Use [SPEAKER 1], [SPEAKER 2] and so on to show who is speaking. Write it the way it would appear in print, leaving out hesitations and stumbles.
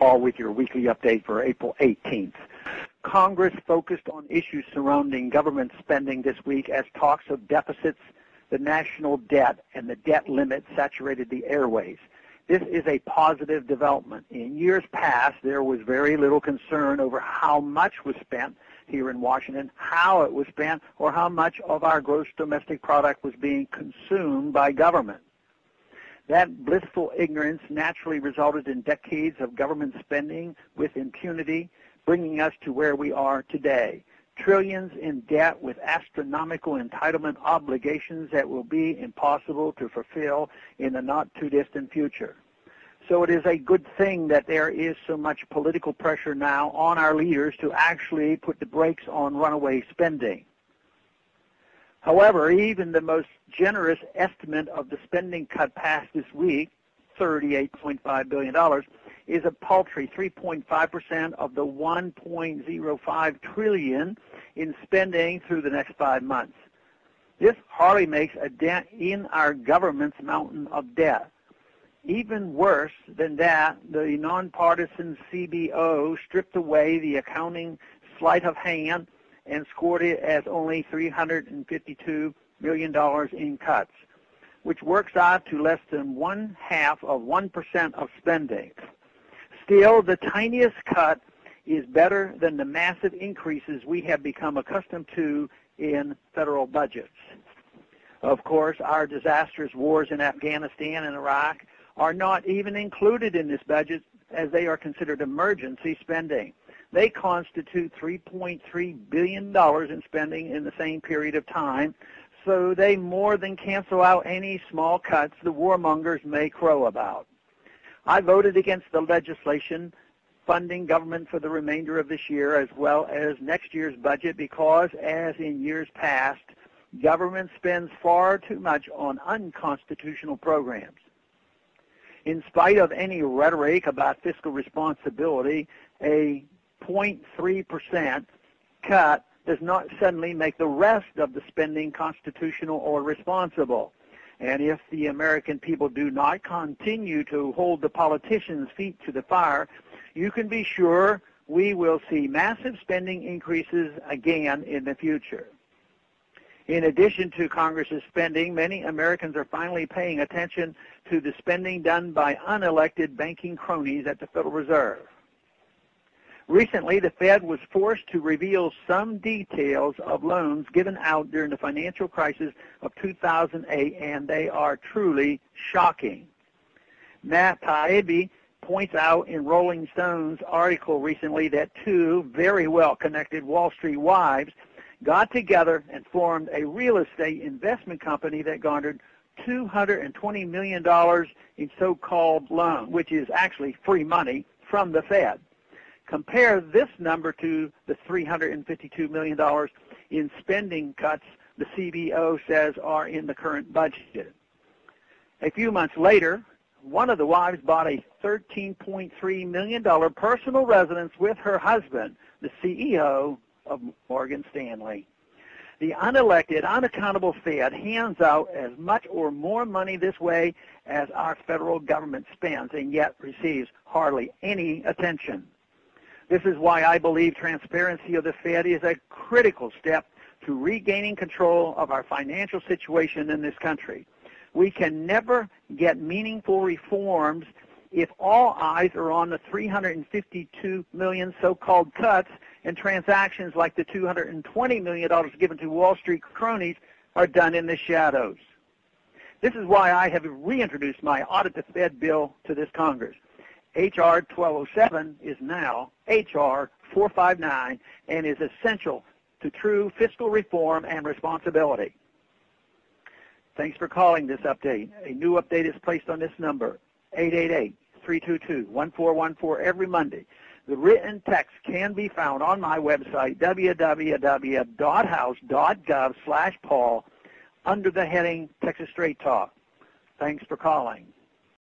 [SPEAKER 1] Paul with your weekly update for April 18th. Congress focused on issues surrounding government spending this week as talks of deficits, the national debt, and the debt limit saturated the airwaves. This is a positive development. In years past, there was very little concern over how much was spent here in Washington, how it was spent, or how much of our gross domestic product was being consumed by government. That blissful ignorance naturally resulted in decades of government spending with impunity, bringing us to where we are today. Trillions in debt with astronomical entitlement obligations that will be impossible to fulfill in the not-too-distant future. So it is a good thing that there is so much political pressure now on our leaders to actually put the brakes on runaway spending. However, even the most generous estimate of the spending cut passed this week, $38.5 billion, is a paltry 3.5% of the $1.05 trillion in spending through the next 5 months. This hardly makes a dent in our government's mountain of debt. Even worse than that, the non-partisan CBO stripped away the accounting sleight of hand and scored it as only $352 million in cuts, which works out to less than 0.5% of spending. Still, the tiniest cut is better than the massive increases we have become accustomed to in federal budgets. Of course, our disastrous wars in Afghanistan and Iraq are not even included in this budget, as they are considered emergency spending. They constitute $3.3 billion in spending in the same period of time, so they more than cancel out any small cuts the warmongers may crow about. I voted against the legislation funding government for the remainder of this year as well as next year's budget because, as in years past, government spends far too much on unconstitutional programs. In spite of any rhetoric about fiscal responsibility, a 0.3% cut does not suddenly make the rest of the spending constitutional or responsible. And if the American people do not continue to hold the politicians' feet to the fire, you can be sure we will see massive spending increases again in the future. In addition to Congress's spending, many Americans are finally paying attention to the spending done by unelected banking cronies at the Federal Reserve. Recently, the Fed was forced to reveal some details of loans given out during the financial crisis of 2008, and they are truly shocking. Matt Taibbi points out in Rolling Stone's article recently that two very well-connected Wall Street wives got together and formed a real estate investment company that garnered $220 million in so-called loans, which is actually free money from the Fed. Compare this number to the $352 million in spending cuts the CBO says are in the current budget. A few months later, one of the wives bought a $13.3 million personal residence with her husband, the CEO of Morgan Stanley. The unelected, unaccountable Fed hands out as much or more money this way as our federal government spends and yet receives hardly any attention. This is why I believe transparency of the Fed is a critical step to regaining control of our financial situation in this country. We can never get meaningful reforms if all eyes are on the $352 million so-called cuts and transactions like the $220 million given to Wall Street cronies are done in the shadows. This is why I have reintroduced my Audit the Fed bill to this Congress. H.R. 1207 is now H.R. 459 and is essential to true fiscal reform and responsibility. Thanks for calling this update. A new update is placed on this number, 888-322-1414, every Monday. The written text can be found on my website, www.house.gov/Paul, under the heading Texas Straight Talk. Thanks for calling.